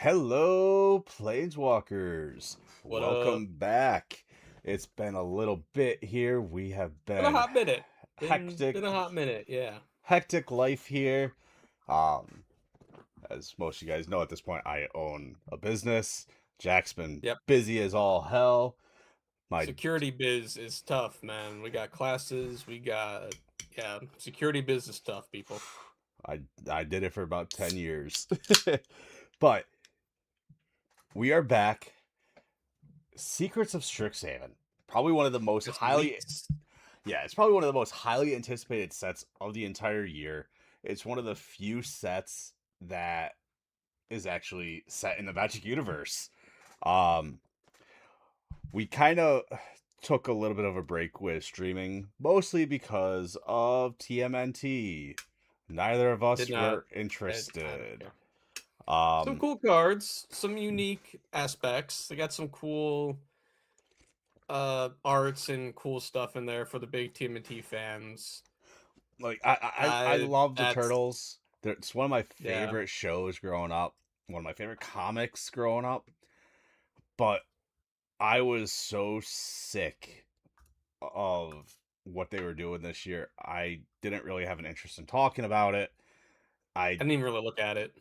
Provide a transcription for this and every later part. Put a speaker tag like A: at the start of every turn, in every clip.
A: Hello, Planeswalkers.
B: What up?
A: Welcome back. It's been a little bit here. We have
B: Been a
A: been
B: hot minute. Been
A: hectic,
B: a hot minute, yeah.
A: hectic life here. Um, as most of you guys know at this point, I own a business. Jack's been
B: Yep.
A: busy as all hell. My
B: Security biz is tough, man. We got classes, security biz is tough, people.
A: I did it for about 10 years. But we are back. Secrets of Strixhaven. Probably one of the most
B: Got some
A: highly
B: leaks.
A: Yeah, it's probably one of the most highly anticipated sets of the entire year. It's one of the few sets that is actually set in the Magic universe. Um, we kind of took a little bit of a break with streaming, mostly because of TMNT. Neither of
B: Did
A: us
B: not
A: were
B: I don't
A: interested.
B: care. Some
A: Um,
B: cool cards, some unique aspects. They got some cool arts and cool stuff in there for the big TMNT fans.
A: like I love the
B: That's
A: Turtles. It's one of my
B: yeah.
A: favorite shows growing up. One of my favorite comics growing up. But I was so sick of what they were doing this year. I didn't really have an interest in talking about it.
B: I
A: I
B: didn't even really look at it.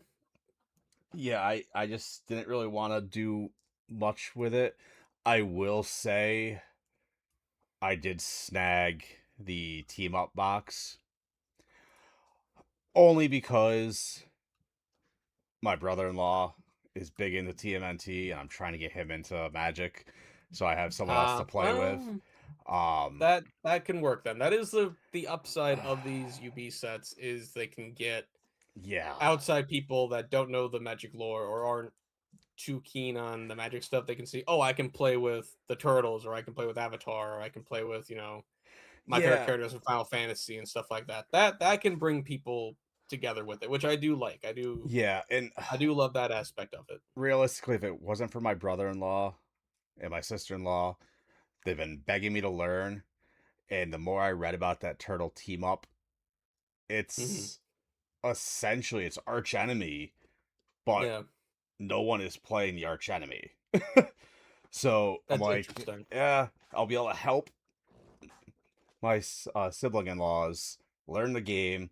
A: I just didn't really want to do much with it. I will say I did snag the team up box only because my brother-in-law is big into TMNT and I'm trying to get him into Magic so I have someone else to play with.
B: Well,
A: Um
B: that can work then. That is the upside of these UB sets is they can get
A: yeah.
B: outside people that don't know the Magic lore or aren't too keen on the Magic stuff. They can see, oh, I can play with the Turtles, or I can play with Avatar, or I can play with my favorite
A: Yeah.
B: characters in Final Fantasy and stuff like that. That can bring people together with it, which I do like.
A: Yeah, and
B: I do love that aspect of it.
A: realistically, if it wasn't for my brother-in-law and my sister-in-law, they've been begging me to learn. And the more I read about that turtle team up,
B: Hmm.
A: it's essentially its arch enemy, but
B: Yeah,
A: no one is playing the arch enemy. So I'm
B: that's
A: like,
B: interesting.
A: yeah, I'll be able to help my sibling-in-laws learn the game,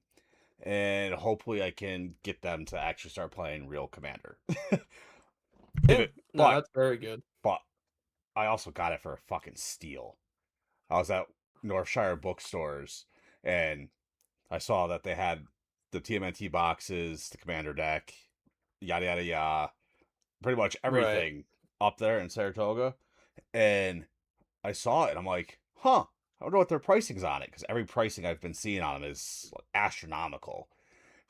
A: and hopefully I can get them to actually start playing real Commander. if
B: Yeah,
A: it,
B: no,
A: but
B: that's very good.
A: but I also got it for a fucking steal. I was at Northshire bookstores and I saw that they had the TMNT boxes, the commander deck, yada yada yada, pretty much
B: Right.
A: everything up there in Saratoga. And I saw it and I'm like, huh, I wonder what their pricing's on it, because every pricing I've been seeing on them is like astronomical.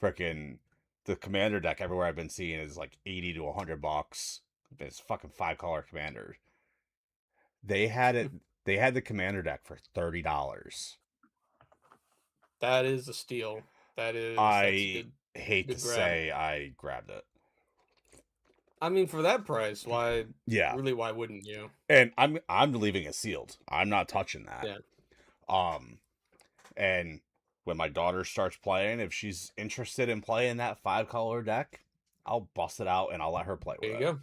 A: Freaking the commander deck everywhere I've been seeing is like 80 to $100. It's fucking 5 color commander. They had it. They had the commander deck for $30.
B: That is a steal. That's a
A: I
B: good
A: hate to
B: good grab.
A: say I grabbed it.
B: I mean, for that price,
A: Yeah,
B: why wouldn't you?
A: and I'm leaving it sealed. I'm not touching that.
B: Yeah,
A: Um, and when my daughter starts playing, if she's interested in playing that 5 color deck, I'll bust it out and I'll let her play
B: there
A: with
B: you
A: it.
B: go.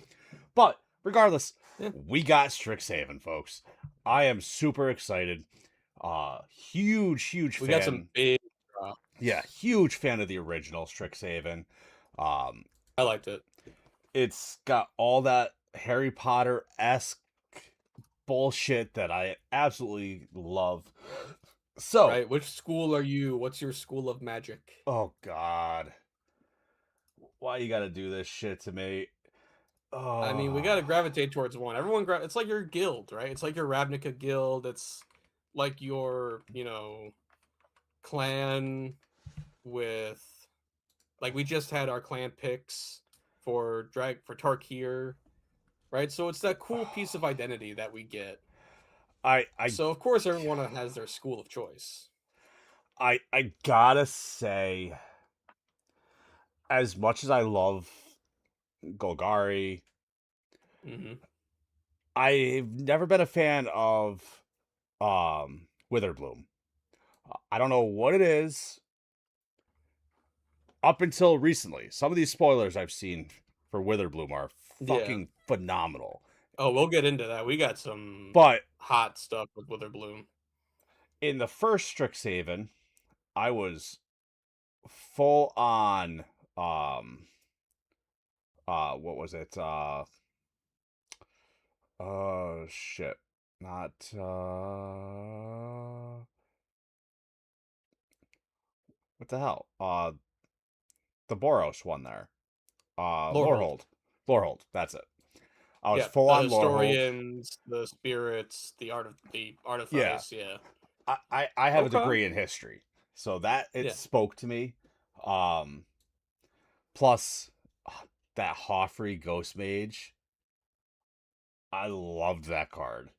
A: But regardless,
B: Yeah,
A: we got Strixhaven, folks. I am super excited. Huge
B: we got some
A: fan.
B: big
A: Yeah,
B: drops.
A: huge fan of the original Strixhaven. Um,
B: I liked it.
A: it's got all that Harry Potter esque bullshit that I absolutely love. So,
B: Right? Which school are you? What's your school of magic?
A: oh god, why you gotta do this shit to me?
B: I mean, we got to
A: Oh,
B: gravitate towards one. It's like your guild, right? It's like your Ravnica guild. It's like your, clan with like we just had our clan picks for Tarkir, right? So it's that cool piece of identity that we get.
A: I
B: So of course everyone has their school of choice.
A: I gotta say, as much as I love Golgari,
B: Hmm.
A: I've never been a fan of Witherbloom. I don't know what it is. Up until recently, some of these spoilers I've seen for Witherbloom are
B: Yeah.
A: fucking phenomenal.
B: Oh, we'll get into that. We got some
A: But
B: hot stuff with Witherbloom.
A: in the first Strixhaven, I was full on um what was it? Shit. Not what the hell? The Boros one there.
B: Lorehold.
A: Lorehold. Lorehold, that's it. I was
B: Yeah,
A: full
B: the
A: on Lorehold.
B: historians, the spirits, the
A: Yeah.
B: artifice. Yeah.
A: I have a
B: Okay.
A: degree in history. So that it
B: Yeah,
A: spoke to me. Um plus that Hoffrey Ghost Mage. I loved that card.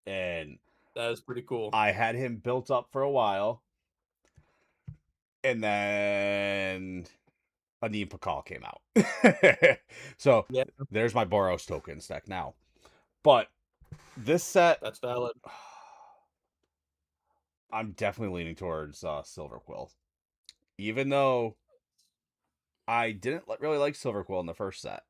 A: And
B: that is pretty cool.
A: I had him built up for a while. And then a Neem Pakal came out. So
B: Yeah,
A: there's my Boros token stack now. But this set,
B: that's valid.
A: I'm definitely leaning towards Silver Quill. Even though I didn't really like Silver Quill in the first set.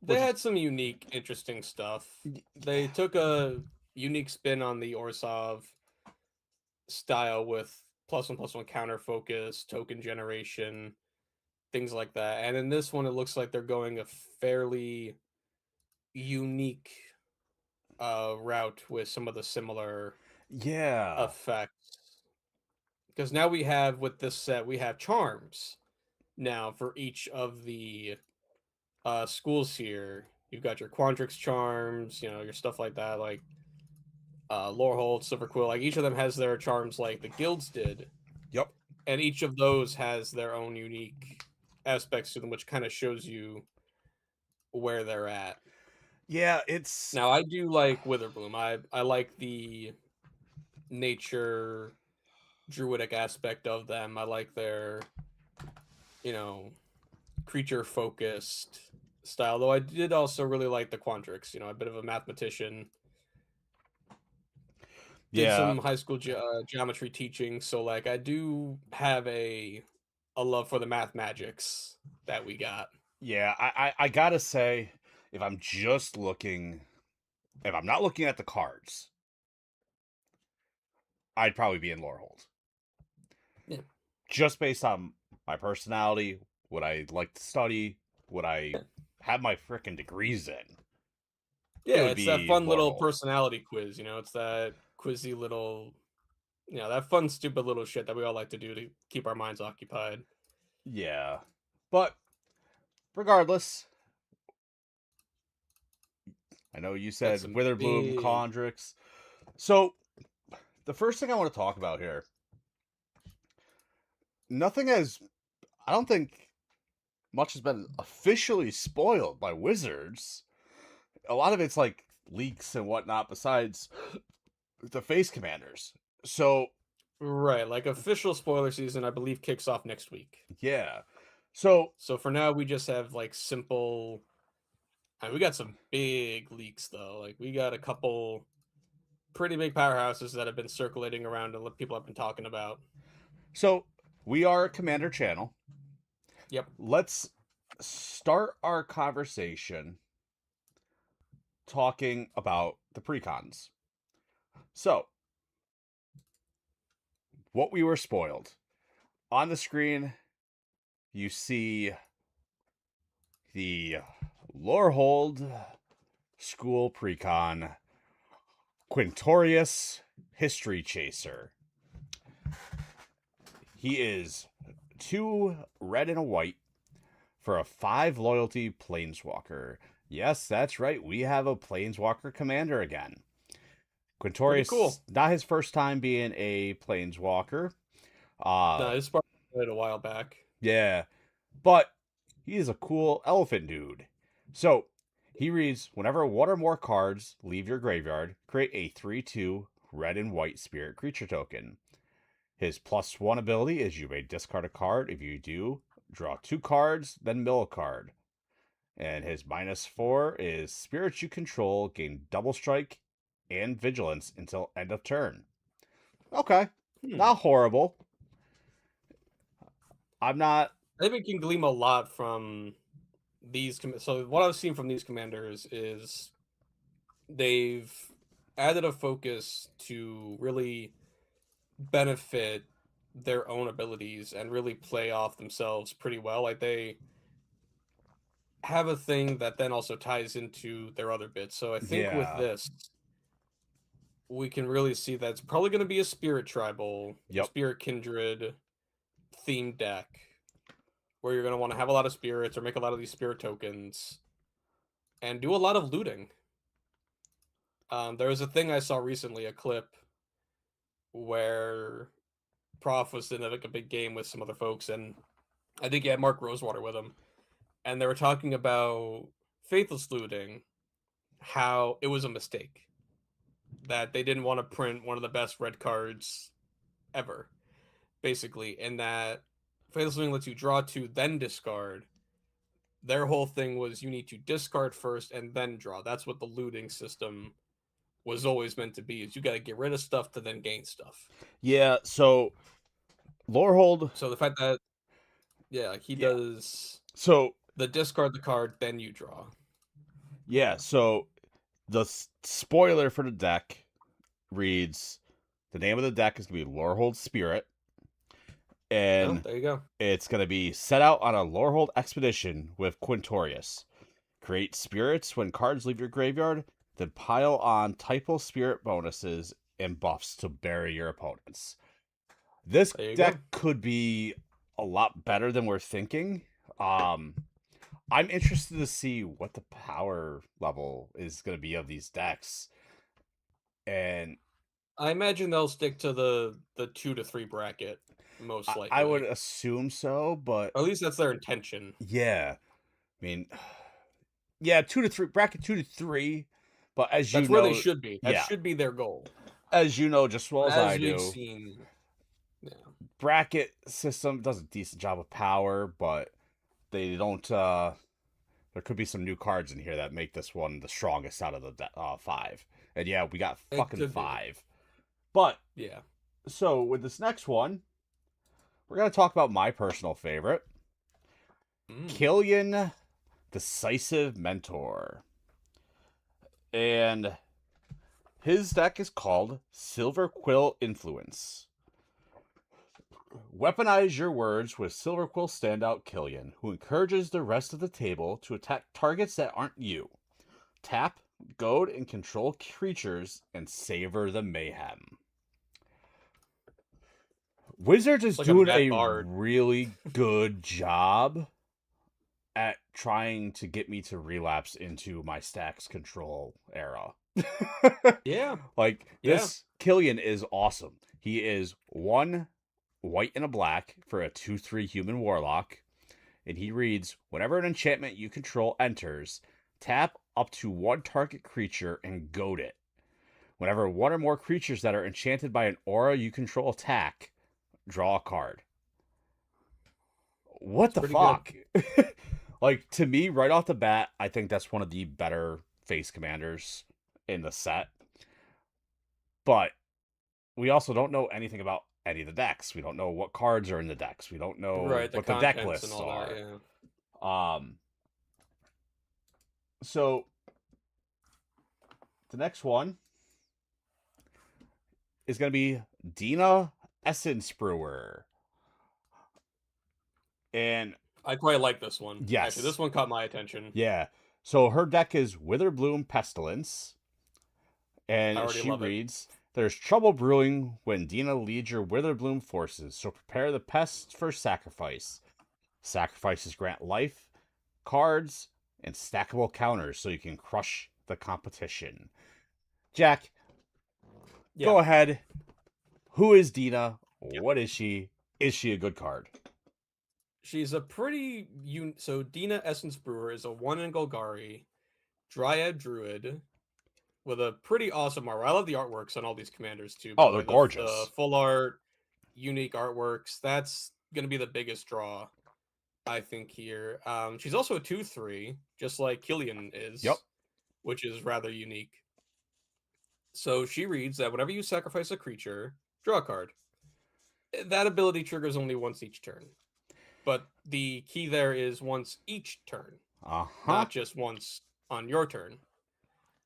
B: They
A: Which is,
B: had some unique, interesting stuff. They took a unique spin on the Orsov style with +1/+1 counter focus, token generation, things like that. And in this one, it looks like they're going a fairly unique route with some of the similar
A: yeah.
B: effects. Because now we have, with this set, we have charms now for each of the schools here. You've got your Quandrix charms, your stuff like that, like Lorehold, Silverquill. Like each of them has their charms, like the guilds did,
A: Yep.
B: and each of those has their own unique aspects to them, which kind of shows you where they're at.
A: Yeah, it's
B: Now, I do like Witherbloom. I like the nature druidic aspect of them. I like their, you know, creature focused style. Though I did also really like the Quandrix. A bit of a mathematician. Did
A: yeah,
B: some high school geometry teaching, so like I do have a love for the math magics that we got.
A: yeah. I gotta say, if I'm just looking, if I'm not looking at the cards, I'd probably be in Lorehold.
B: Yeah,
A: Just based on my personality, what I like to study, what I
B: yeah,
A: have my freaking degrees in, it
B: yeah.
A: would
B: It's that
A: be
B: fun little
A: Lorehold.
B: personality quiz. It's that quizzy little, that fun, stupid little shit that we all like to do to keep our minds occupied.
A: Yeah. But regardless, I know you
B: Got
A: said
B: some
A: Witherbloom,
B: big.
A: Condrix. So the first thing I want to talk about here, nothing has, I don't think much has been officially spoiled by Wizards. A lot of it's like leaks and whatnot, besides the face commanders. So
B: Right, like official spoiler season, I believe kicks off next week.
A: yeah. So
B: So for now, we just have like simple. We got some big leaks though. Like we got a couple pretty big powerhouses that have been circulating around and people have been talking about.
A: so we are a commander channel.
B: Yep.
A: Let's start our conversation talking about the precons. So, what we were spoiled. On the screen, you see the Lorehold School Precon Quintorius History Chaser. He is 2 red and a white for a 5 loyalty Planeswalker. Yes, that's right. We have a Planeswalker commander again.
B: Pretty
A: Quintorius,
B: cool.
A: not his first time being a Planeswalker.
B: No, this sparked a while back.
A: Yeah, but he is a cool elephant dude. So he reads, whenever one or more cards leave your graveyard, create a 3/2 red and white spirit creature token. His +1 ability is you may discard a card. If you do, draw 2 cards, then mill a card. And his -4 is spirits you control gain double strike and vigilance until end of turn. Okay,
B: Hmm.
A: not horrible. I'm not.
B: I think we can glean a lot from these. So what I've seen from these commanders is they've added a focus to really benefit their own abilities and really play off themselves pretty well. Like they have a thing that then also ties into their other bits. So I think with
A: Yeah.
B: this, we can really see that it's probably going to be a spirit tribal or
A: Yep.
B: spirit kindred themed deck where you're going to want to have a lot of spirits or make a lot of these spirit tokens and do a lot of looting. There was a thing I saw recently, a clip where Prof was in like a big game with some other folks, and I think he had Mark Rosewater with him, and they were talking about faithless looting, how it was a mistake that they didn't want to print one of the best red cards ever, basically, and that faithless looting lets you draw two, then discard. Their whole thing was you need to discard first and then draw. That's what the looting system was always meant to be. Is you got to get rid of stuff to then gain stuff.
A: Yeah. So Lorehold.
B: So the fact that yeah, like he
A: Yeah.
B: does
A: So
B: the discard the card, then you draw.
A: yeah. So the spoiler for the deck reads the name of the deck is gonna be Lorehold Spirit,
B: Oh,
A: and
B: there you go.
A: it's gonna be set out on a Lorehold expedition with Quintorius. Create spirits when cards leave your graveyard, then pile on typal spirit bonuses and buffs to bury your opponents. This
B: There you go.
A: deck could be a lot better than we're thinking. Um, I'm interested to see what the power level is going to be of these decks, and
B: I imagine they'll stick to the 2 to 3 bracket most
A: I would
B: likely.
A: assume so. But
B: Or at least that's their intention.
A: yeah, I mean, yeah, 2 to 3 bracket 2 to 3. But as you
B: That's where they
A: know,
B: should be. That
A: yeah,
B: should be their goal.
A: as you know just as well
B: But
A: as I
B: as we've
A: do,
B: seen, yeah,
A: bracket system does a decent job of power, but they don't. There could be some new cards in here that make this one the strongest out of the five. And yeah, we got
B: it
A: fucking
B: could be.
A: five. But
B: Yeah.
A: so with this next one, we're gonna talk about my personal favorite,
B: Mm.
A: Killian, Decisive Mentor, and his deck is called Silver Quill Influence. Weaponize your words with Silver Quill standout Killian, who encourages the rest of the table to attack targets that aren't you. Tap, goad, and control creatures and savor the mayhem. Wizards
B: It's
A: is
B: like a
A: doing
B: Mad
A: a
B: Bard.
A: really good job at trying to get me to relapse into my stacks control era.
B: Yeah.
A: Like,
B: Yeah.
A: this Killian is awesome. He is one white and a black for a 2/3 human warlock, and he reads whenever an enchantment you control enters, tap up to one target creature and goad it. Whenever one or more creatures that are enchanted by an aura you control attack, draw a card. What
B: It's
A: the
B: pretty good.
A: fuck? Like, to me, right off the bat, I think that's one of the better face commanders in the set. But we also don't know anything about any of the decks. We don't know what cards are in the decks. We don't know
B: Right, the
A: what the deck
B: contents and
A: lists
B: all that,
A: are.
B: yeah.
A: Um, so the next one is going to be Dina Essence Brewer. And
B: I quite like this one. Actually,
A: yes,
B: this one caught my attention.
A: yeah. So her deck is Witherbloom Pestilence.
B: I
A: And
B: already
A: she
B: love it.
A: reads, there's trouble brewing when Dina leads your Witherbloom forces, so prepare the pests for sacrifice. Sacrifices grant life, cards, and stackable counters so you can crush the competition. Jack,
B: Yeah.
A: go ahead. Who is Dina?
B: Yep.
A: What is she? Is she a good card?
B: She's a pretty so Dina Essence Brewer is a 1 in Golgari Dryad Druid with a pretty awesome art. I love the artworks on all these commanders too, by
A: Oh,
B: the
A: they're
B: way. The
A: gorgeous.
B: full art, unique artworks. That's gonna be the biggest draw, I think, here. She's also a 2/3, just like Killian
A: Yep.
B: is, which is rather unique. So she reads that whenever you sacrifice a creature, draw a card. That ability triggers only once each turn. but the key there is once each turn,
A: Uh-huh.
B: not just once on your turn.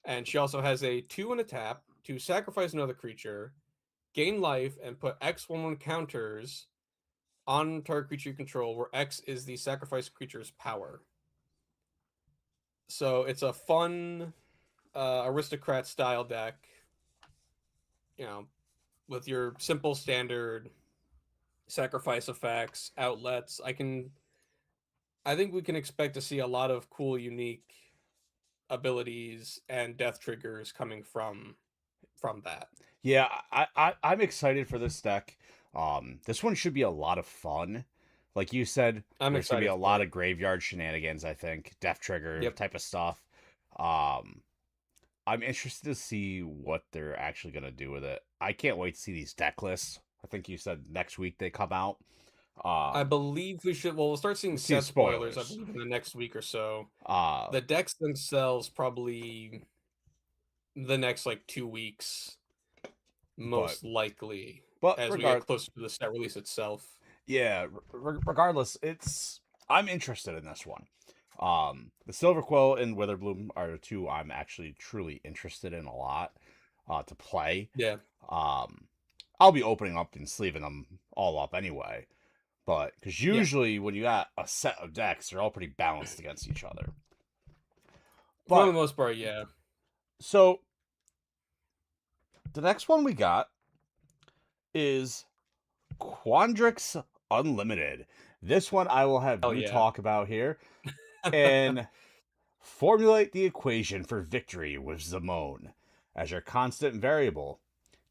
B: And she also has a 2 and a tap to sacrifice another creature, gain life, and put X1/1 counters on target creature you control, where X is the sacrificed creature's power. So it's a fun aristocrat style deck, you know, with your simple standard sacrifice effects, outlets. I think we can expect to see a lot of cool, unique abilities and death triggers coming from that.
A: Yeah, I'm excited for this deck. This one should be a lot of fun. Like you said,
B: I'm
A: there's gonna be
B: excited
A: a
B: for
A: lot
B: it.
A: of graveyard shenanigans, I think. Death trigger
B: Yep.
A: type of stuff. Um, I'm interested to see what they're actually gonna do with it. I can't wait to see these deck lists. I think you said next week they come out.
B: I
A: Um,
B: believe we should. Well, we'll start seeing
A: see the
B: set spoilers. I
A: spoilers.
B: believe in the next week or so.
A: Uh,
B: The decks themselves probably the next like 2 weeks,
A: but
B: most likely,
A: but
B: as we get
A: regard
B: closer to the set release itself.
A: yeah, regardless, I'm interested in this one. The Silver Quill and Witherbloom are the two I'm actually truly interested in a lot to play.
B: Yeah.
A: Um, I'll be opening up and sleeving them all up anyway, but because
B: Yeah.
A: usually when you got a set of decks, they're all pretty balanced against each other.
B: For the
A: But
B: most part, yeah.
A: so the next one we got is Quandrix Unlimited. This one I will have
B: Hell
A: you
B: yeah.
A: talk about here. And formulate the equation for victory with Zamone as your constant variable.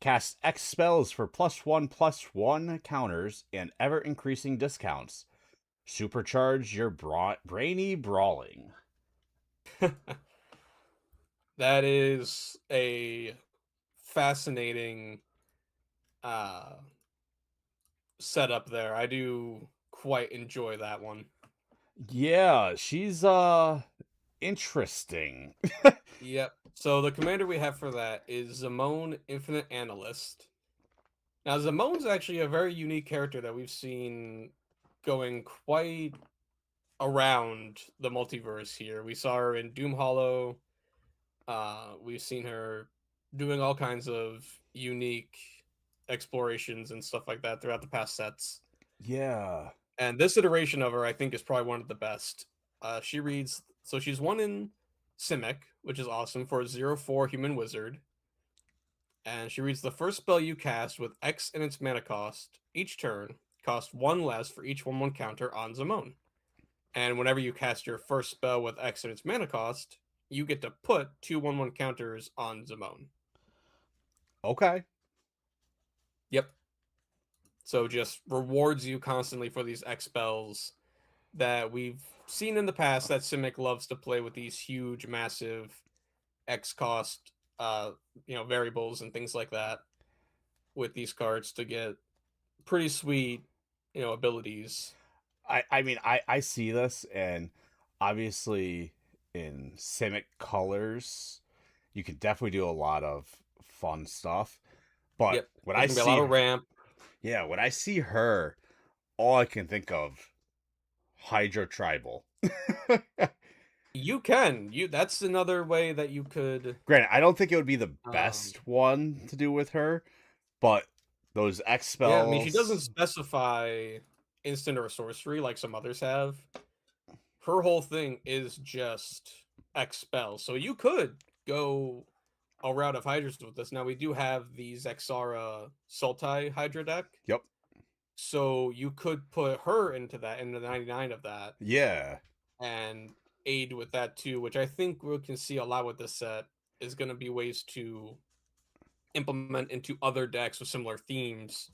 A: Cast X spells for +1/+1 counters and ever increasing discounts. Supercharge your brainy brawling.
B: That is a fascinating uh setup there. I do quite enjoy that one.
A: Yeah, she's interesting.
B: Yep. So the commander we have for that is Zamone Infinite Analyst. Now Zamone's actually a very unique character that we've seen going quite around the multiverse here. We saw her in Doom Hollow. We've seen her doing all kinds of unique explorations and stuff like that throughout the past sets.
A: Yeah.
B: And this iteration of her, I think, is probably one of the best. She reads, so she's one in Simic, which is awesome for a 0/4 human wizard. And she reads the first spell you cast with X in its mana cost each turn, cost one less for each 1/1 counter on Zamone. And whenever you cast your first spell with X in its mana cost, you get to put 2/1/1 counters on Zamone.
A: Okay.
B: Yep. So just rewards you constantly for these X spells that we've seen in the past that Simic loves to play with these huge, massive X cost variables and things like that with these cards to get pretty sweet, abilities.
A: I mean I see this, and obviously in Simic colors you can definitely do a lot of fun stuff. But
B: Yep.
A: when
B: There's
A: I
B: gonna be a lot
A: see
B: of ramp.
A: yeah, when I see her, all I can think of Hydro Tribal.
B: You can. That's another way that you could
A: Granted, I don't think it would be the
B: um
A: best one to do with her, but those X
B: yeah, I mean she doesn't
A: spells,
B: specify instant or sorcery like some others have. Her whole thing is just X spells. So you could go a route of Hydras with this. Now we do have the Zexara Sultai Hydra deck.
A: yep,
B: So you could put her into the 99 of that,
A: yeah,
B: and aid with that too, which I think we can see a lot with this set is going to be ways to implement into other decks with similar themes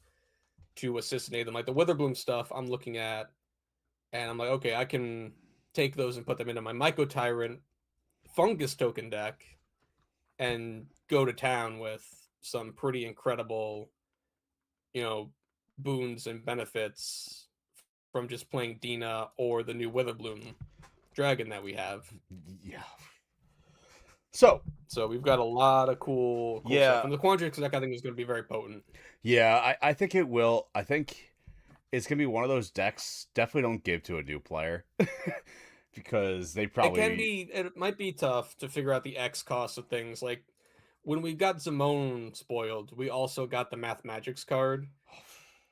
B: to assist and aid them. Like the Witherbloom stuff I'm looking at, and I'm like, okay, I can take those and put them into my Myco Tyrant Fungus token deck and go to town with some pretty incredible, you know, boons and benefits from just playing Dina or the new Witherbloom dragon that we have.
A: yeah. So
B: So we've got a lot of cool stuff.
A: yeah,
B: And the Quandrix deck I think is going to be very potent.
A: yeah, I think it will. I think it's gonna be one of those decks. Definitely don't give to a new player because they
B: It can
A: probably.
B: be, it might be tough to figure out the X cost of things. Like when we got Zimone spoiled, we also got the Math Magics card,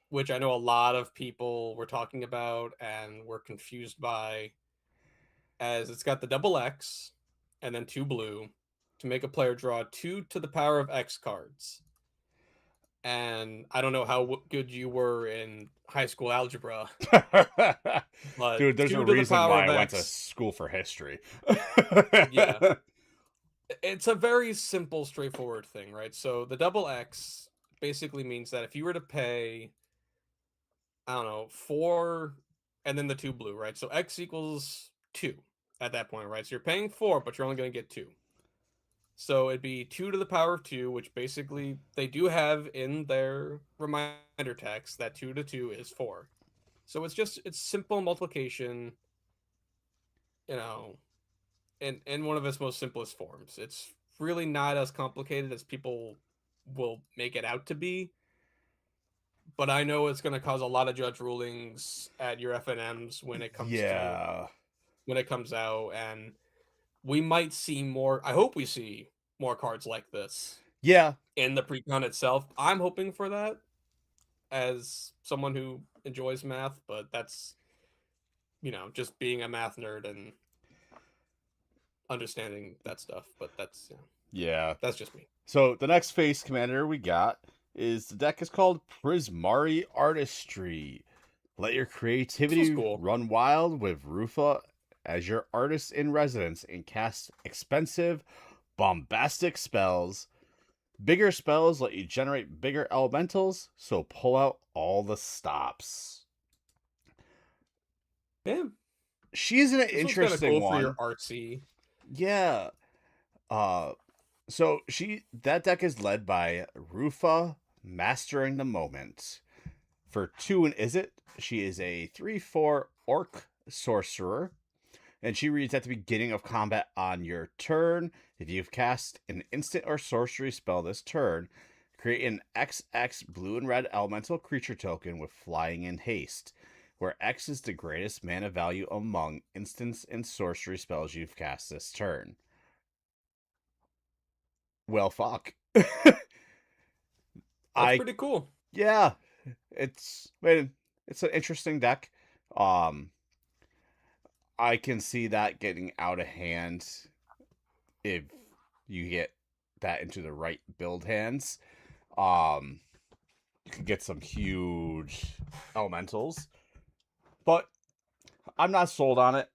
B: which I know a lot of people were talking about and were confused by, as it's got the double X and then 2 blue to make a player draw 2 to the power of X cards. And I don't know how good you were in high school algebra, but
A: Dude, there's a
B: 2 to the
A: reason
B: power
A: why
B: of
A: I went to
B: X,
A: school for history.
B: yeah. It's a very simple, straightforward thing, right? So the double X basically means that if you were to pay, I don't know, 4 and then the 2 blue, right? So X equals 2 at that point, right? So you're paying 4, but you're only going to get 2. So it'd be 2 to the power of 2, which basically they do have in their reminder text that 2 to 2 is 4. So it's simple multiplication, you know, in one of its most simplest forms. It's really not as complicated as people will make it out to be, but I know it's going to cause a lot of judge rulings at your FNMs
A: Yeah.
B: when it comes out, and we might see more. I hope we see more cards like this
A: Yeah.
B: in the precon itself. I'm hoping for that as someone who enjoys math, but that's, just being a math nerd and understanding that stuff. But
A: Yeah.
B: that's just me.
A: So the next face commander we got is the deck is called Prismari Artistry. Let your
B: This was
A: creativity
B: cool.
A: run wild with Rufa as your artist in residence and cast expensive, bombastic spells. Bigger spells let you generate bigger elementals, so pull out all the stops.
B: Yeah,
A: She's an
B: this one's kind of
A: interesting
B: cool for your
A: one.
B: artsy.
A: Yeah. Uh so that deck is led by Rufa, Mastering the Moment. For 2 and Is It, she is a 3/4 orc sorcerer, and she reads at the beginning of combat on your turn. If you've cast an instant or sorcery spell this turn, create an XX blue and red elemental creature token with flying and haste, where X is the greatest mana value among instants and sorcery spells you've cast this turn. Well, fuck.
B: That's
A: I
B: pretty cool.
A: Yeah, man, it's an interesting deck. Um, I can see that getting out of hand if you get that into the right build hands. Um, you could get some huge elementals, but I'm not sold on it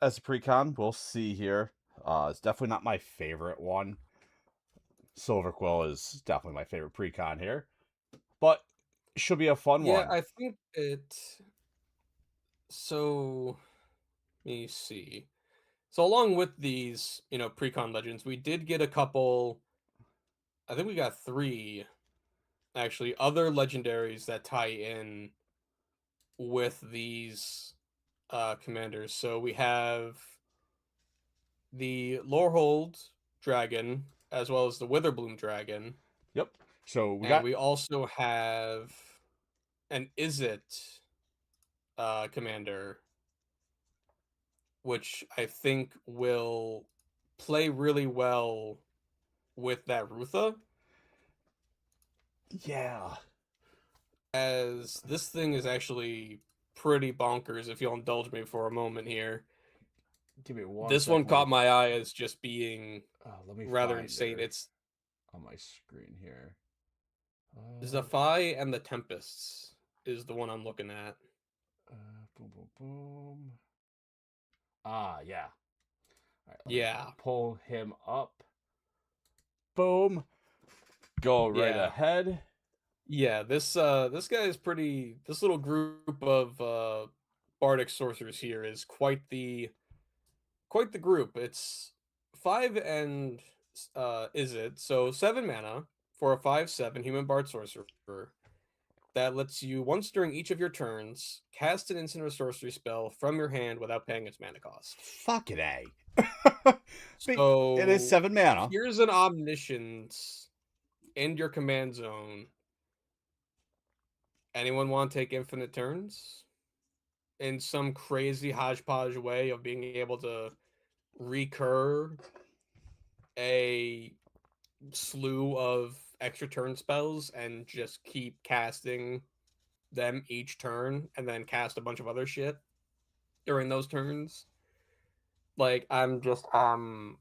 A: as a precon. We'll see here. It's definitely not my favorite one. Silver Quill is definitely my favorite precon here, but should be a fun
B: Yeah,
A: one.
B: I think it. So let me see. So along with these, precon legends, we did get a couple. I think we got 3 actually other legendaries that tie in with these commanders. So we have the Lorehold dragon as well as the Witherbloom dragon,
A: Yep. So we
B: and
A: got
B: we also have an Is It commander, which I think will play really well with that Rutha,
A: yeah.
B: as this thing is actually pretty bonkers if you'll indulge me for a moment here.
A: Give me one
B: This one
A: second. Let me
B: caught my eye as just being
A: let me
B: rather
A: find
B: insane.
A: her
B: It's
A: on my screen here.
B: Zephi and the Tempests is the one I'm looking at.
A: Boom, boom, boom. Ah, yeah. All right, let me
B: Yeah,
A: pull him up. Boom. Go right
B: yeah,
A: ahead.
B: yeah. This guy is pretty. This little group of bardic sorcerers here is quite the group. It's 5 and Is It, so 7 mana for a 5/7 human bard sorcerer that lets you once during each of your turns cast an instant or sorcery spell from your hand without paying its mana cost.
A: Fucking A. It is
B: So
A: 7 mana.
B: here's an omniscience in your command zone, Anyone want to take infinite turns in some crazy hodgepodge way of being able to recur a slew of extra turn spells and just keep casting them each turn and then cast a bunch of other shit during those turns? Like I'm just oh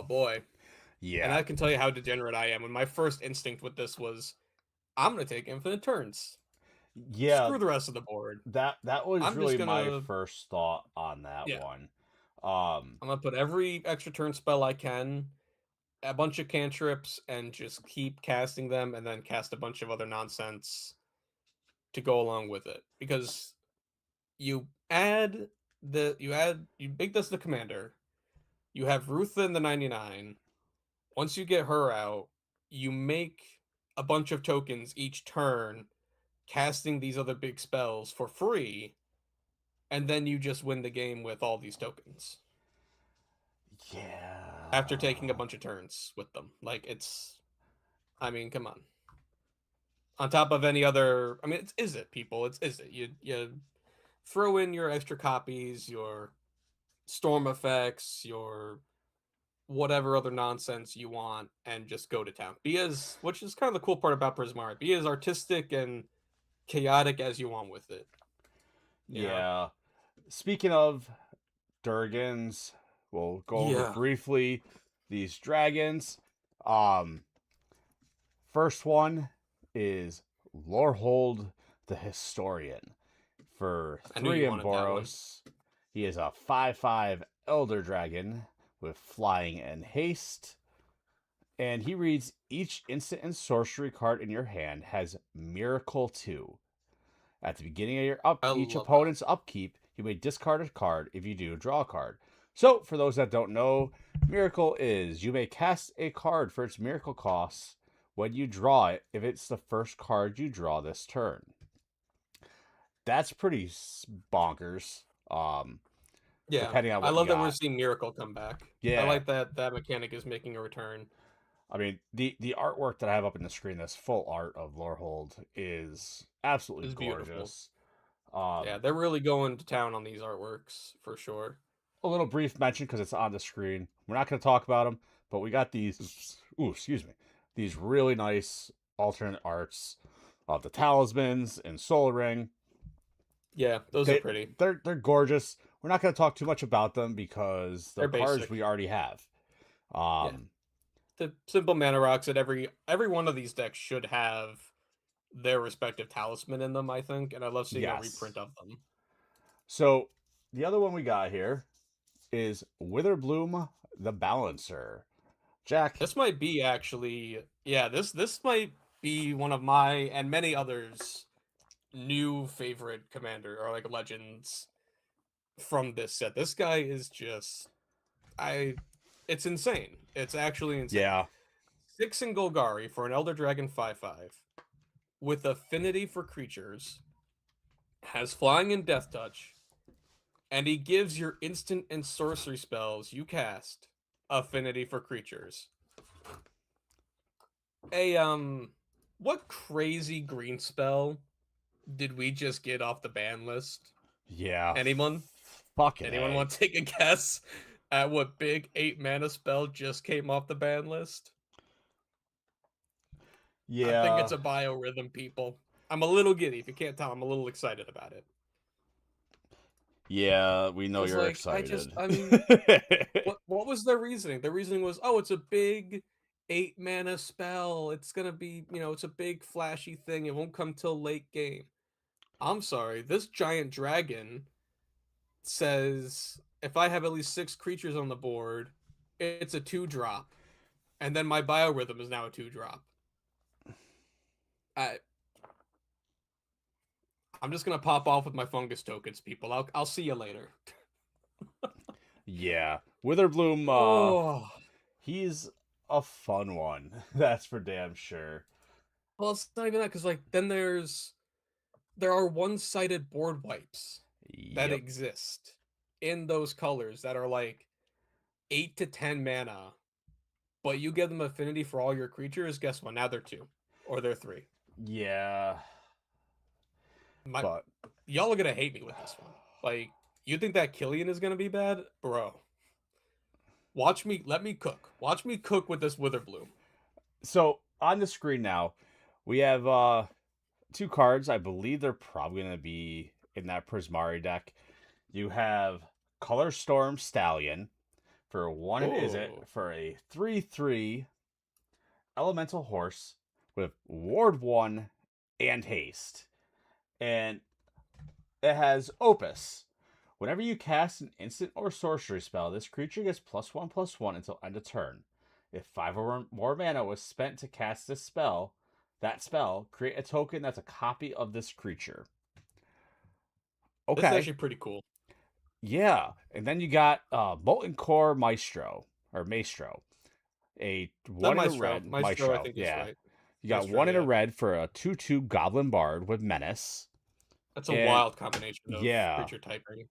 B: boy. And
A: Yeah.
B: I can tell you how degenerate I am. And my first instinct with this was I'm gonna take infinite turns.
A: Yeah,
B: Screw the rest of the board.
A: that was
B: I'm just
A: really my
B: gonna
A: first thought on that
B: yeah.
A: one. Um,
B: I'm gonna put every extra turn spell I can, a bunch of cantrips, and just keep casting them, and then cast a bunch of other nonsense to go along with it. Because you add you make this the commander. You have Rutha in the 99. Once you get her out, you make a bunch of tokens each turn, casting these other big spells for free, and then you just win the game with all these tokens after taking a
A: yeah.
B: bunch of turns with them. Like it's, I mean, come on. On top of any other, I mean, it's is it people? It's is it you throw in your extra copies, your storm effects, your whatever other nonsense you want, and just go to town. Be as, which is kind of the cool part about Prismari. Be as artistic and chaotic as you want with it. You know?
A: Yeah. Speaking of Durgans, we'll go over
B: Yeah.
A: briefly these dragons. Um, First one is Lorhold the Historian. For
B: I knew
A: 3
B: you wanted that one.
A: Emboros, he is a 5/5 Elder Dragon with flying and haste. And he reads each instant and sorcery card in your hand has Miracle 2. At the beginning of
B: I
A: each
B: love that.
A: opponent's upkeep, you may discard a card. If you do, draw a card. So, for those that don't know, Miracle is you may cast a card for its miracle costs when you draw it if it's the first card you draw this turn. That's pretty bonkers.
B: Yeah.
A: Depending on
B: I
A: what you
B: love that we're
A: got.
B: seeing Miracle come back. I
A: Yeah,
B: like that that mechanic is making a return.
A: I mean the artwork that I have up in the screen, this full art of Lorehold, is absolutely
B: It's beautiful.
A: gorgeous.
B: Yeah,
A: Um,
B: they're really going to town on these artworks for sure.
A: a little brief mention because it's on the screen. We're not going to talk about them, but we got these. Ooh, excuse me. These really nice alternate arts of the talismans and Soul Ring.
B: Yeah, those are
A: They
B: pretty.
A: they're gorgeous. We're not going to talk too much about them because
B: They're
A: they're cards
B: basic.
A: we already have.
B: Yeah.
A: Um,
B: The simple mana rocks that every one of these decks should have their respective talisman in them, I think, and I love seeing a
A: yes.
B: reprint of them.
A: So the other one we got here is Witherbloom the Balancer. Jack,
B: This might be actually, yeah, this might be one of my and many others new favorite commander or like legends from this set. This guy is just I it's insane. It's actually insane.
A: yeah,
B: 6 in Golgari for an Elder Dragon 5/5 with affinity for creatures, has flying and death touch, and he gives your instant and sorcery spells you cast affinity for creatures. A what crazy green spell did we just get off the ban list?
A: yeah,
B: Anyone?
A: fucking
B: Anyone
A: a.
B: want to take a guess at what big 8 mana spell just came off the ban list? I think
A: Yeah,
B: it's a biorhythm, people. I'm a little giddy. If you can't tell, I'm a little excited about it.
A: yeah, we know
B: Cause
A: you're
B: like I just
A: excited.
B: I mean, what was their reasoning? Their reasoning was, oh, it's a big 8 mana spell. It's gonna be, it's a big flashy thing. It won't come till late game. I'm sorry, this giant dragon says if I have at least 6 creatures on the board, it's a 2-drop. And then my biorhythm is now a 2-drop. I I'm just gonna pop off with my fungus tokens, people. I'll see you later.
A: Yeah, Witherbloom,
B: Oh,
A: he's a fun one. That's for damn sure.
B: well, it's not even that because like then there are one-sided board wipes that
A: Yep.
B: exist in those colors that are like 8 to 10 mana, but you give them affinity for all your creatures. Guess what? Now they're 2 or they're 3.
A: Yeah.
B: My
A: But
B: y'all are gonna hate me with this one. Like, you think that Killian is gonna be bad, bro? Watch me. Let me cook. Watch me cook with this Witherbloom.
A: so on the screen now, we have two cards. I believe they're probably going to be in that Prismari deck. You have Color Storm Stallion for one. Is it
B: Oh,
A: for a 3/3 elemental horse with Ward 1 and haste, and it has Opus. Whenever you cast an instant or sorcery spell, this creature gets +1/+1 until end of turn. If 5 or more mana was spent to cast this spell, create a token that's a copy of this creature.
B: this is
A: Okay.
B: actually pretty cool.
A: Yeah. And then you got Molten Core Maestro. A
B: Not
A: one in a
B: Maestro.
A: red.
B: Maestro, I
A: Maestro.
B: think is
A: Yeah.
B: right.
A: You got
B: Maestro,
A: one in a
B: yeah.
A: red for a 2/2 Goblin Bard with Menace.
B: That's a
A: And
B: wild combination of
A: yeah.
B: creature typing.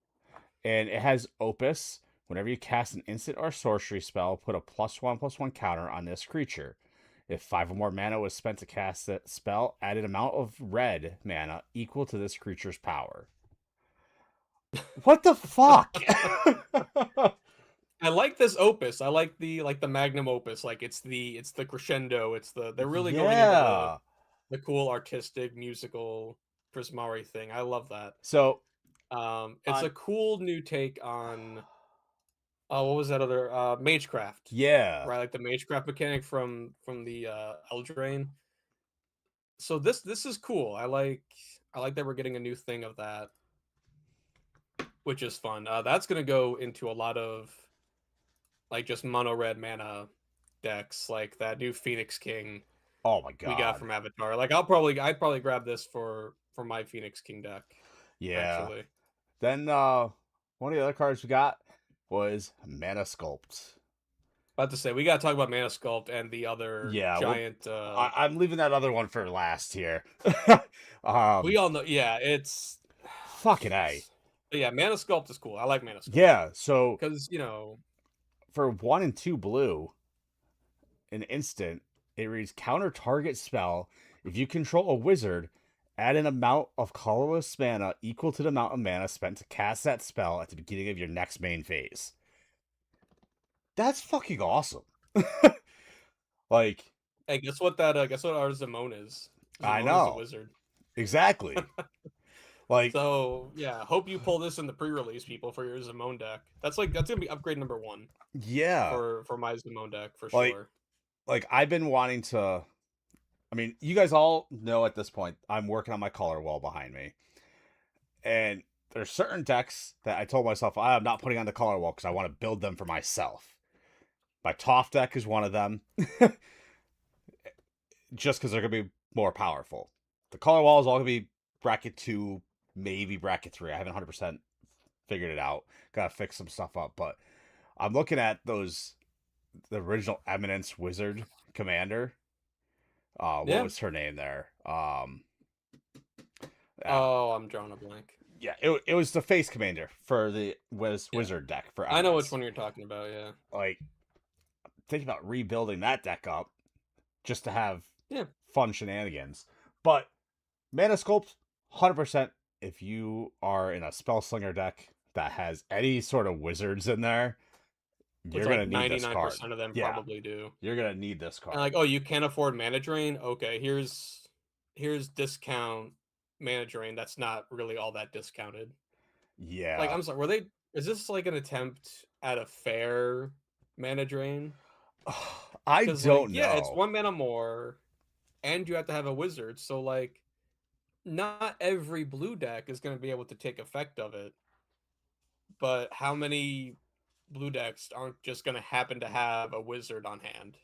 A: And it has Opus. Whenever you cast an instant or sorcery spell, put a +1/+1 counter on this creature. If 5 or more mana was spent to cast that spell, add an amount of red mana equal to this creature's power. What the fuck?
B: I like this opus. I like the magnum opus. Like it's the crescendo. They're really going into
A: Yeah.
B: the cool artistic musical Prismari thing. I love that.
A: So
B: It's a cool new take on what was that other Magecraft,
A: yeah.
B: right? Like the Magecraft mechanic from the Eldraine. So this is cool. I like that we're getting a new thing of that, which is fun. That's gonna go into a lot of like just mono red mana decks, like that new Phoenix King
A: Oh my
B: we got
A: god.
B: from Avatar. Like I'd probably grab this for my Phoenix King deck,
A: Yeah.
B: actually.
A: Then one of the other cards we got was Mana Sculpt.
B: About to say we gotta talk about Mana Sculpt and the other
A: Yeah,
B: giant
A: I'm leaving that other one for last here.
B: we all know, yeah, it's
A: Fucking A.
B: but yeah, Mana Sculpt is cool. I like Mana Sculpt.
A: Yeah, so
B: Because, you know,
A: for 1 and 2 blue, an instant, it reads counter target spell. If you control a wizard, add an amount of colorless mana equal to the amount of mana spent to cast that spell at the beginning of your next main phase. That's fucking awesome. Like,
B: hey, guess what our Zimone is?
A: I
B: Zimone is a
A: know.
B: wizard.
A: Exactly. Like,
B: So yeah, hope you pull this in the pre-release, people, for your Zimone deck. That's gonna be upgrade number 1
A: yeah.
B: for my Zimone deck for
A: Like,
B: sure.
A: I've been wanting to. I mean, you guys all know at this point, I'm working on my color wall behind me. And there's certain decks that I told myself I'm not putting on the color wall because I want to build them for myself. My Toph deck is one of them, just because they're going to be more powerful. The color wall is all going to be bracket 2, maybe bracket 3. I haven't 100% figured it out. Got to fix some stuff up. But I'm looking at the original Eminence Wizard Commander. What
B: Yeah.
A: was her name there?
B: Oh, I'm drawing a blank.
A: Yeah, it was the face commander for the wizard deck for
B: I know
A: Eminence.
B: which one you're talking about, yeah.
A: Like, think about rebuilding that deck up just to have
B: Yeah.
A: fun shenanigans. But Mana Sculpt, 100%. If you are in a Spellslinger deck that has any sort of wizards in there, you're
B: Which
A: gonna
B: like
A: need this card.
B: 99% of them
A: Yeah,
B: probably do.
A: you're gonna need this card.
B: And like, oh, you can't afford Mana Drain? Okay, here's discount Mana Drain that's not really all that discounted.
A: Yeah.
B: Like, I'm sorry, is this like an attempt at a fair Mana Drain?
A: I
B: Because
A: don't
B: like,
A: know.
B: yeah, it's 1 mana more, and you have to have a wizard, so like not every blue deck is gonna be able to take effect of it. But how many blue decks aren't just gonna happen to have a wizard on hand?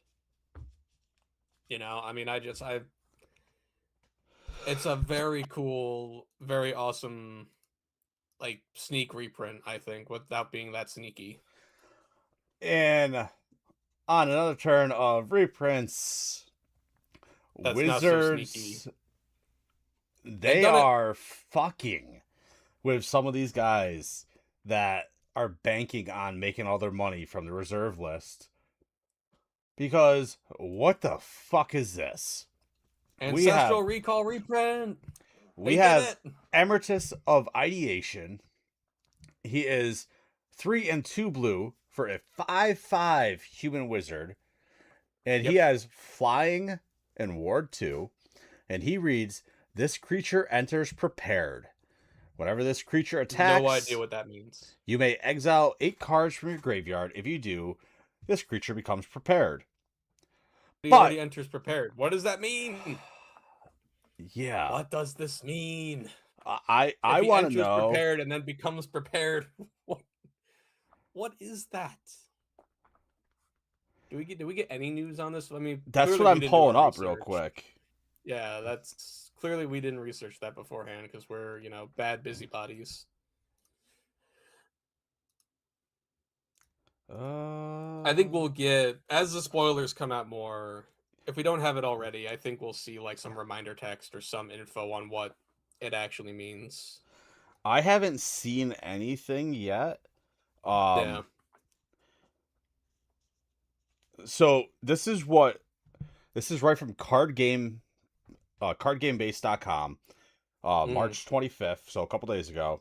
B: You know, I mean, it's a very cool, very awesome, like sneak reprint. I think without being that sneaky.
A: And on another turn of reprints,
B: That's not so sneaky.
A: Wizards, they are fucking with some of these guys that are banking on making all their money from the reserve list. Because what the fuck is this?
B: Ancestral Recall reprint.
A: We
B: They did
A: have
B: it.
A: Emeritus of Ideation. He is 3 and 2 blue for a 5/5 human wizard. And he
B: Yep.
A: has flying and ward 2. And he reads, this creature enters prepared. Whenever this creature
B: No idea
A: attacks,
B: what that means.
A: you may exile 8 cards from your graveyard. If you do, this creature becomes prepared.
B: He
A: But
B: already enters prepared. What does that mean?
A: yeah,
B: What does this mean? If
A: I
B: he
A: want to
B: enters
A: know.
B: prepared and then becomes prepared, what is that? Do we get any news on this? I mean,
A: That's
B: clearly
A: what
B: we
A: I'm
B: didn't do
A: pulling
B: our
A: up real
B: research.
A: quick.
B: Yeah, that's clearly we didn't research that beforehand because we're, bad busybodies. I think we'll get, as the spoilers come out more, if we don't have it already, I think we'll see like some reminder text or some info on what it actually means.
A: I haven't seen anything yet.
B: Yeah.
A: So this is right from cardgamebase.com.
B: Mm.
A: March 25th, so a couple days ago,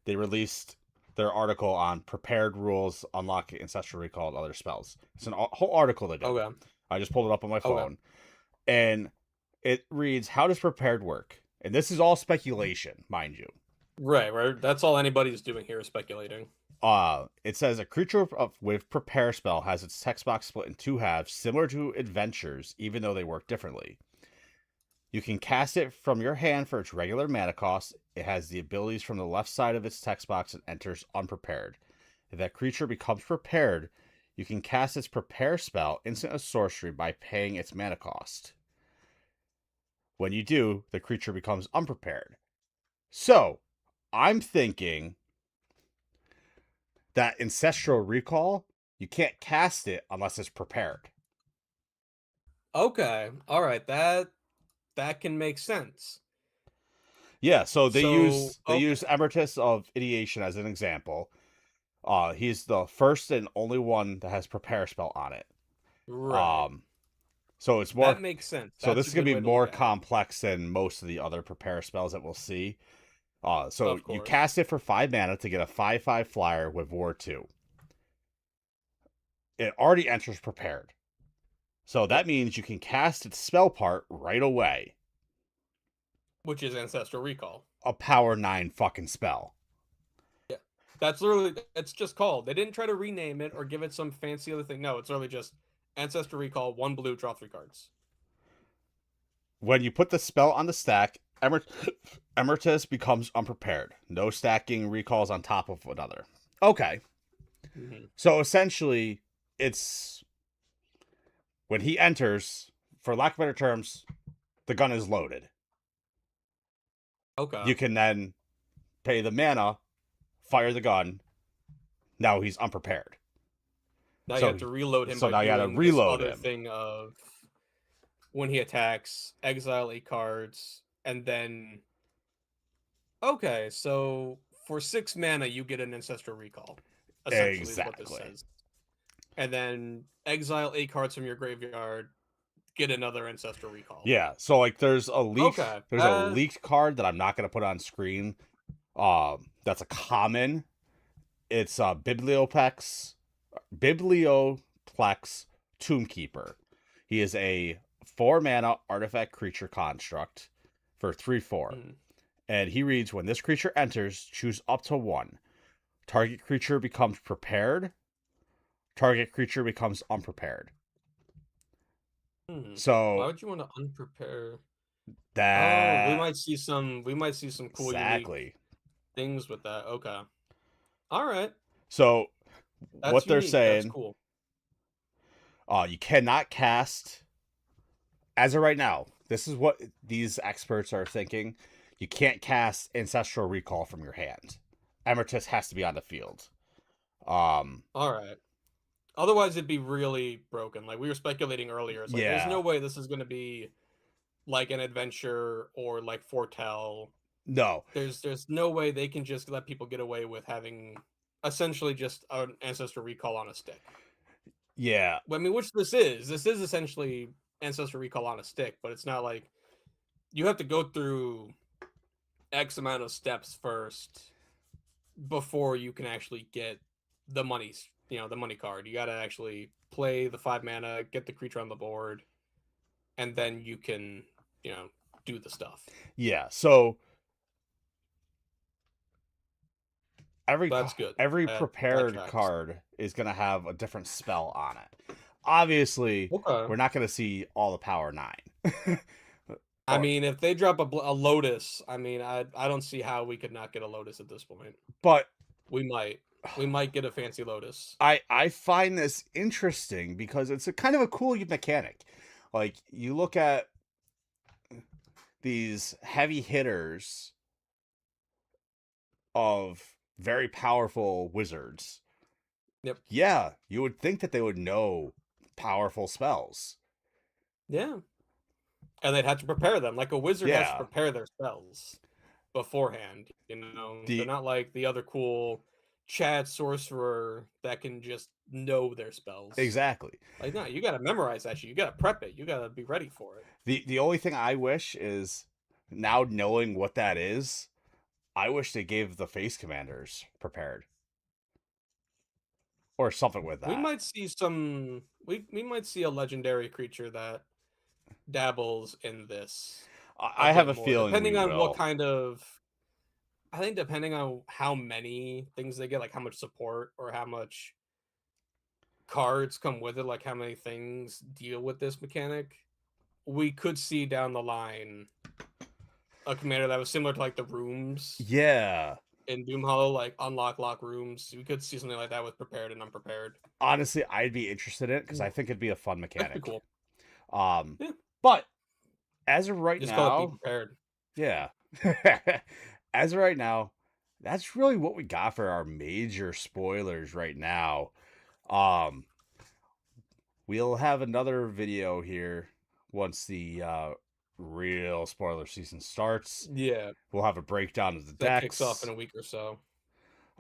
A: they released their article on prepared rules, unlocking ancestral recall and other spells. It's a whole article they did.
B: Okay.
A: I just pulled it up on my
B: Okay.
A: phone, and it reads, "How does prepared work?" And this is all speculation, mind you.
B: Right. That's all anybody's doing here is speculating.
A: It says a creature with prepare spell has its text box split in 2 halves, similar to adventures, even though they work differently. You can cast it from your hand for its regular mana cost. It has the abilities from the left side of its text box and enters unprepared. If that creature becomes prepared, you can cast its prepare spell, instant or sorcery, by paying its mana cost. When you do, the creature becomes unprepared. So, I'm thinking that Ancestral Recall, you can't cast it unless it's prepared.
B: Okay. All right. That can make sense.
A: Yeah, so they
B: So,
A: use
B: okay.
A: Emeritus of Ideation as an example. He's the first and only one that has prepare spell on it.
B: Right.
A: Um, so it's
B: That
A: more.
B: makes sense.
A: So
B: That's
A: this
B: a
A: is gonna
B: good
A: be
B: way to look
A: more
B: at it.
A: complex than most of the other prepare spells that we'll see. So
B: Of
A: you
B: course.
A: cast it for 5 mana to get a 5/5 flyer with Ward 2. It already enters prepared, so that
B: Yep.
A: means you can cast its spell part right away.
B: Which is Ancestral Recall.
A: A power 9 fucking spell.
B: Yeah. That's literally, it's just called. They didn't try to rename it or give it some fancy other thing. No, it's literally just Ancestral Recall, 1 blue, draw 3 cards.
A: When you put the spell on the stack, Emeritus becomes unprepared. No stacking recalls on top of another. Okay.
B: Mm-hmm.
A: So essentially, it's when he enters, for lack of better terms, the gun is loaded.
B: Okay.
A: You can then pay the mana, fire the gun. Now he's unprepared.
B: Now you
A: So
B: have to reload him
A: so
B: by
A: now you got to
B: doing this
A: reload
B: other
A: him.
B: thing of when he attacks, exile 8 cards, and then. Okay, so for 6 mana, you get an Ancestral Recall. Essentially, is what this
A: Exactly.
B: says. And then exile 8 cards from your graveyard, get another Ancestral Recall.
A: Yeah. So like there's a
B: Okay.
A: leaked card that I'm not gonna put on screen. That's a common. It's Biblioplex Tombkeeper. He is a 4 mana artifact creature construct for 3/4.
B: Mm,
A: And he reads, when this creature enters, choose up to 1. Target creature becomes prepared. Target creature becomes unprepared.
B: Why
A: So
B: would you want to unprepare? Oh, we
A: that
B: might see some. We might see some cool, unique
A: exactly.
B: things with that. Okay. All right.
A: So
B: That's
A: what they're
B: unique. That's
A: saying,
B: cool.
A: you cannot cast as of right now. This is what these experts are thinking. You can't cast Ancestral Recall from your hand. Emeritus has to be on the field. Um,
B: All right. Otherwise, it'd be really broken. Like we were speculating earlier. It's like there's
A: yeah,
B: no way this is going to be like an adventure or like foretell.
A: no,
B: There's no way they can just let people get away with having essentially just an Ancestral Recall on a stick.
A: yeah,
B: I mean, which this is. This is essentially Ancestral Recall on a stick, but it's not like you have to go through X amount of steps first before you can actually get the money's, the money card. You got to actually play the 5 mana, get the creature on the board, and then you can, you know, do the stuff.
A: Yeah, so
B: That's good.
A: every
B: That
A: prepared
B: tracks.
A: card is going to have a different spell on it. Obviously,
B: Okay.
A: we're not going to see all the power 9.
B: I
A: or
B: mean, if they drop a Lotus, I mean, I don't see how we could not get a Lotus at this point.
A: but
B: We might. We might get a fancy Lotus.
A: I find this interesting because it's a kind of a cool mechanic. Like you look at these heavy hitters of very powerful wizards.
B: Yep.
A: Yeah, you would think that they would know powerful spells.
B: Yeah. And they'd have to prepare them. Like a wizard has to
A: Yeah.
B: prepare their spells beforehand. You know, they're
A: The
B: not like the other cool chat sorcerer that can just know their spells.
A: exactly.
B: Like, no, you got to memorize that shit. You got to prep it. You got to be ready for it.
A: The only thing I wish is now knowing what that is, I wish they gave the face commanders prepared or something with
B: We
A: that.
B: might see some. We might see a legendary creature that dabbles in this a
A: I have
B: bit
A: a
B: more,
A: feeling we
B: depending on what
A: will.
B: kind of. I think depending on how many things they get, like how much support or how much cards come with it, like how many things deal with this mechanic, we could see down the line a commander that was similar to like the rooms
A: Yeah.
B: in Doom Hollow, like unlock lock rooms. We could see something like that with prepared and unprepared.
A: Honestly, I'd be interested in it because I
B: Mm,
A: think it'd be a fun
B: that'd be
A: mechanic.
B: cool.
A: Um,
B: Yeah,
A: but as of right
B: just call it be
A: now,
B: prepared.
A: yeah. As of right now, that's really what we got for our major spoilers right now. Um, we'll have another video here once the real spoiler season starts.
B: Yeah,
A: We'll have a breakdown of the
B: that kicks off in
A: decks.
B: a week or so.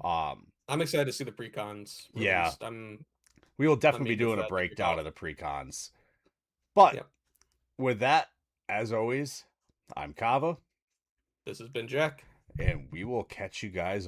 A: Um,
B: I'm excited to see the precons
A: yeah,
B: released.
A: we will
B: I'm
A: definitely be
B: eager
A: doing
B: for
A: a
B: that to kick
A: breakdown
B: off.
A: of the precons. But
B: Yeah,
A: with that, as always, I'm Kava,
B: this has been Jack.
A: and we will catch you guys